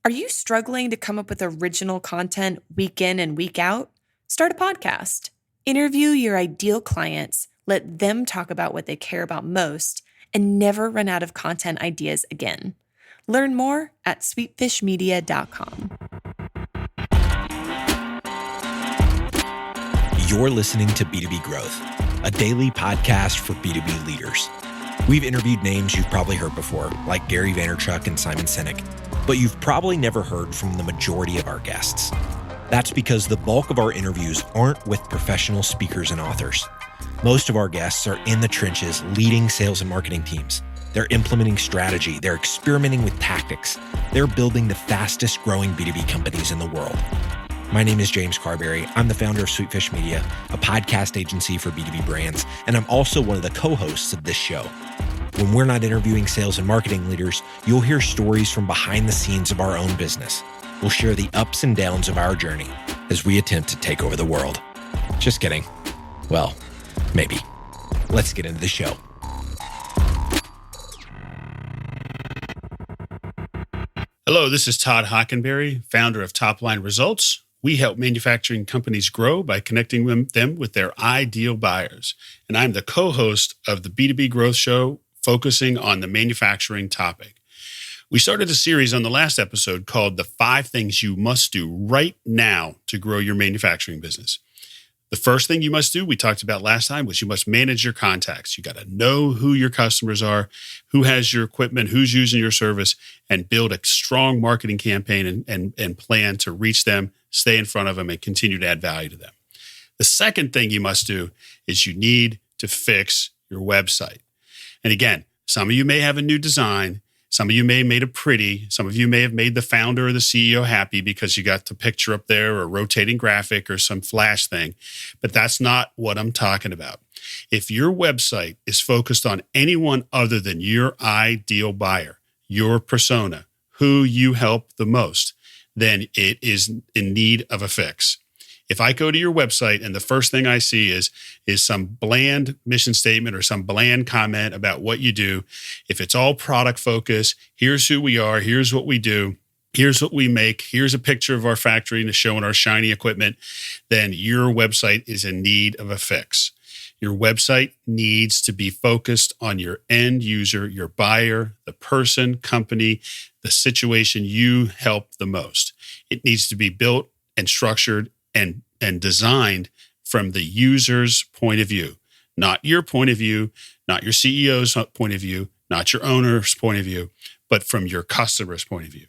Are you struggling to come up with original content week in and week out? Start a podcast. Interview your ideal clients, let them talk about what they care about most, and never run out of content ideas again. Learn more at sweetfishmedia.com. You're listening to B2B Growth, a daily podcast for B2B leaders. We've interviewed names you've probably heard before, like Gary Vaynerchuk and Simon Sinek, but you've probably never heard from the majority of our guests. That's because the bulk of our interviews aren't with professional speakers and authors. Most of our guests are in the trenches leading sales and marketing teams. They're implementing strategy. They're experimenting with tactics. They're building the fastest growing B2B companies in the world. My name is James Carberry. I'm the founder of Sweetfish Media, a podcast agency for B2B brands, and I'm also one of the co-hosts of this show. When we're not interviewing sales and marketing leaders, you'll hear stories from behind the scenes of our own business. We'll share the ups and downs of our journey as we attempt to take over the world. Just kidding. Well, maybe. Let's get into the show. Hello, this is Todd Hockenberry, founder of Top Line Results. We help manufacturing companies grow by connecting them with their ideal buyers. And I'm the co-host of the B2B Growth Show, focusing on the manufacturing topic. We started a series on the last episode called The 5 Things You Must Do Right Now to Grow Your Manufacturing Business. The first thing you must do, we talked about last time, was you must manage your contacts. You got to know who your customers are, who has your equipment, who's using your service, and build a strong marketing campaign and plan to reach them, stay in front of them, and continue to add value to them. The second thing you must do is you need to fix your website. And again, some of you may have a new design. Some of you may have made it pretty. Some of you may have made the founder or the CEO happy because you got the picture up there or a rotating graphic or some flash thing. But that's not what I'm talking about. If your website is focused on anyone other than your ideal buyer, your persona, who you help the most, then it is in need of a fix. If I go to your website and the first thing I see is some bland mission statement or some bland comment about what you do, if it's all product focused, here's who we are, here's what we do, here's what we make, here's a picture of our factory and showing our shiny equipment, then your website is in need of a fix. Your website needs to be focused on your end user, your buyer, the person, company, the situation you help the most. It needs to be built and structured and designed from the user's point of view, not your point of view, not your CEO's point of view, not your owner's point of view, but from your customer's point of view.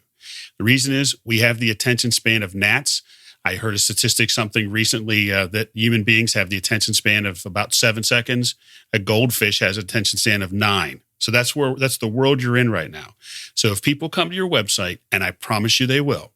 The reason is we have the attention span of gnats. I heard a statistic something recently that human beings have the attention span of about 7 seconds. A goldfish has an attention span of 9. So that's the world you're in right now. So if people come to your website, and I promise you they will,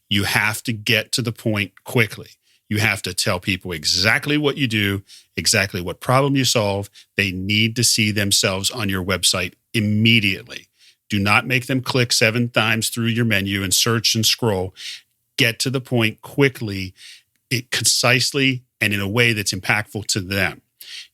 you have to get to the point quickly. You have to tell people exactly what you do, exactly what problem you solve. They need to see themselves on your website immediately. Do not make them click 7 times through your menu and search and scroll. Get to the point quickly, concisely, and in a way that's impactful to them.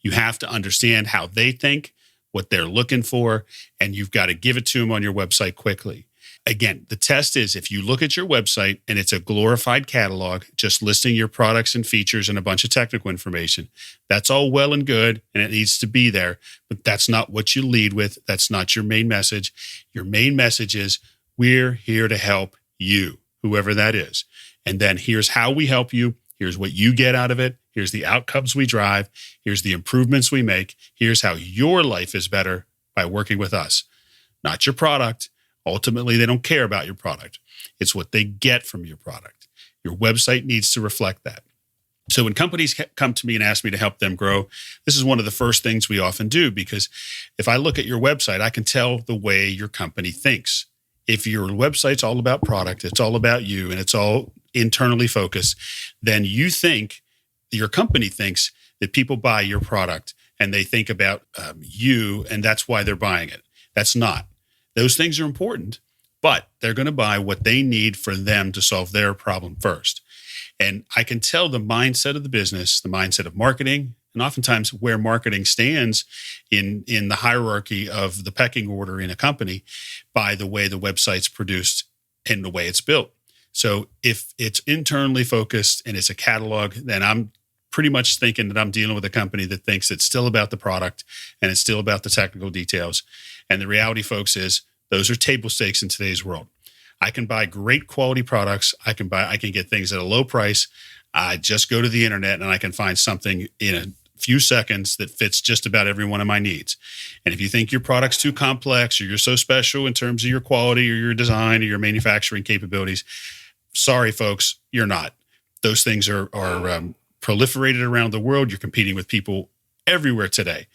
You have to understand how they think, what they're looking for, and you've got to give it to them on your website quickly. Again, the test is if you look at your website and it's a glorified catalog, just listing your products and features and a bunch of technical information, that's all well and good, and it needs to be there, but that's not what you lead with. That's not your main message. Your main message is, we're here to help you, whoever that is. And then here's how we help you. Here's what you get out of it. Here's the outcomes we drive. Here's the improvements we make. Here's how your life is better by working with us, not your product. Ultimately, they don't care about your product. It's what they get from your product. Your website needs to reflect that. So when companies come to me and ask me to help them grow, this is one of the first things we often do, because if I look at your website, I can tell the way your company thinks. If your website's all about product, it's all about you, and it's all internally focused, then you think, your company thinks that people buy your product and they think about you, and that's why they're buying it. That's not. Those things are important, but they're going to buy what they need for them to solve their problem first. And I can tell the mindset of the business, the mindset of marketing, and oftentimes where marketing stands in the hierarchy of the pecking order in a company by the way the website's produced and the way it's built. So if it's internally focused and it's a catalog, then I'm pretty much thinking that I'm dealing with a company that thinks it's still about the product and it's still about the technical details. And the reality, folks, is those are table stakes in today's world. I can buy great quality products. I can get things at a low price. I just go to the internet and I can find something in a few seconds that fits just about every one of my needs. And if you think your product's too complex or you're so special in terms of your quality or your design or your manufacturing capabilities, sorry, folks, you're not. Those things are proliferated around the world. You're competing with people everywhere today.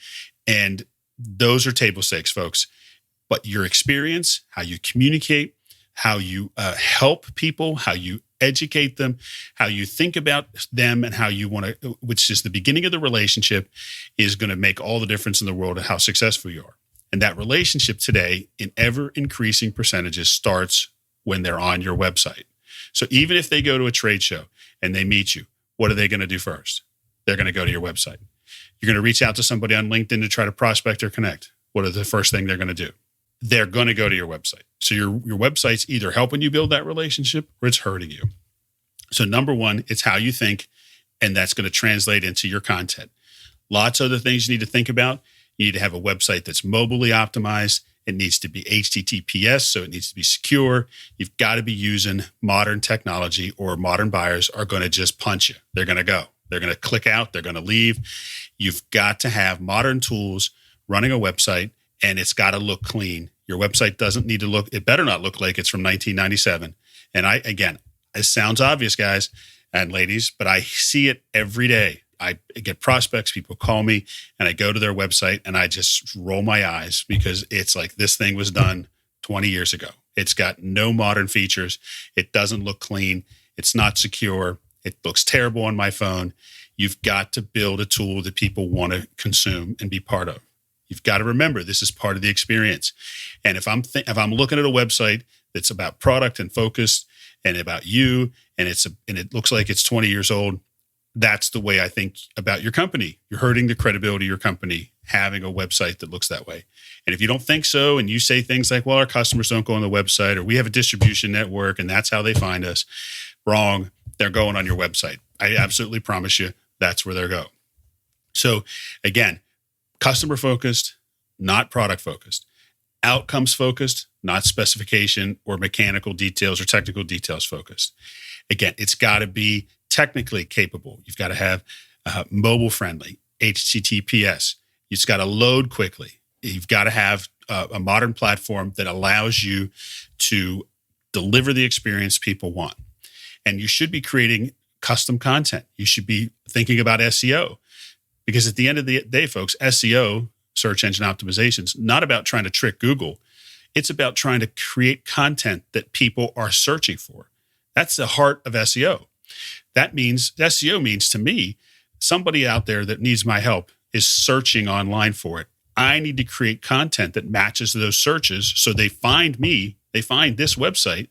And those are table stakes, folks. But your experience, how you communicate, how you help people, how you educate them, how you think about them, and how you want to, which is the beginning of the relationship, is going to make all the difference in the world of how successful you are. And that relationship today, in ever increasing percentages, starts when they're on your website. So even if they go to a trade show and they meet you, what are they going to do first? They're going to go to your website. You're going to reach out to somebody on LinkedIn to try to prospect or connect. What are the first thing they're going to do? They're going to go to your website. So your website's either helping you build that relationship or it's hurting you. So number one, it's how you think, and that's going to translate into your content. Lots of other things you need to think about. You need to have a website that's mobilely optimized. It needs to be HTTPS, so it needs to be secure. You've got to be using modern technology, or modern buyers are going to just punch you. They're going to go. They're going to click out. They're going to leave. You've got to have modern tools running a website, and it's got to look clean. Your website doesn't need to look, it better not look like it's from 1997. And again, it sounds obvious, guys and ladies, but I see it every day. I get prospects, people call me, and I go to their website and I just roll my eyes because it's like this thing was done 20 years ago. It's got no modern features. It doesn't look clean. It's not secure. It looks terrible on my phone. You've got to build a tool that people want to consume and be part of. You've got to remember this is part of the experience. And if I'm looking at a website that's about product and focused and about you, and it looks like it's 20 years old, that's the way I think about your company. You're hurting the credibility of your company having a website that looks that way. And if you don't think so, and you say things like, well, our customers don't go on the website, or we have a distribution network and that's how they find us, wrong. They're going on your website. I absolutely promise you that's where they'll go. So again, customer focused, not product focused. Outcomes focused, not specification or mechanical details or technical details focused. Again, it's got to be technically capable. You've got to have mobile friendly, HTTPS. It's got to load quickly. You've got to have a modern platform that allows you to deliver the experience people want. And you should be creating custom content. You should be thinking about SEO, because at the end of the day, folks, SEO, search engine optimization, is not about trying to trick Google. It's about trying to create content that people are searching for. That's the heart of SEO. That means, SEO means to me, somebody out there that needs my help is searching online for it. I need to create content that matches those searches so they find me, they find this website,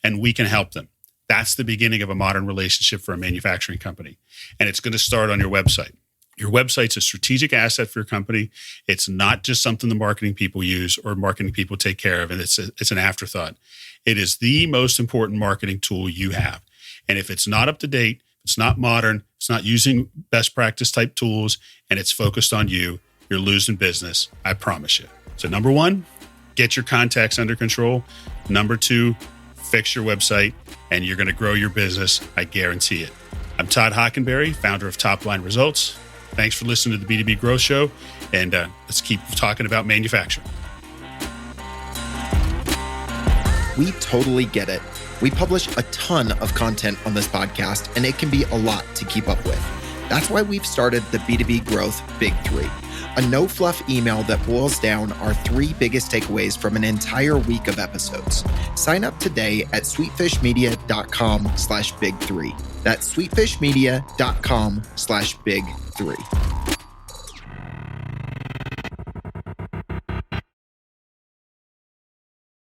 and we can help them. That's the beginning of a modern relationship for a manufacturing company. And it's going to start on your website. Your website's a strategic asset for your company. It's not just something the marketing people use or marketing people take care of, and it's an afterthought. It is the most important marketing tool you have. And if it's not up to date, it's not modern, it's not using best practice type tools, and it's focused on you, you're losing business, I promise you. So number one, get your contacts under control. Number two, fix your website, and you're going to grow your business. I guarantee it. I'm Todd Hockenberry, founder of Top Line Results. Thanks for listening to the B2B Growth Show, and let's keep talking about manufacturing. We totally get it. We publish a ton of content on this podcast, and it can be a lot to keep up with. That's why we've started the B2B Growth Big Three, a no-fluff email that boils down our 3 biggest takeaways from an entire week of episodes. Sign up today at sweetfishmedia.com/big3. That's sweetfishmedia.com/big3.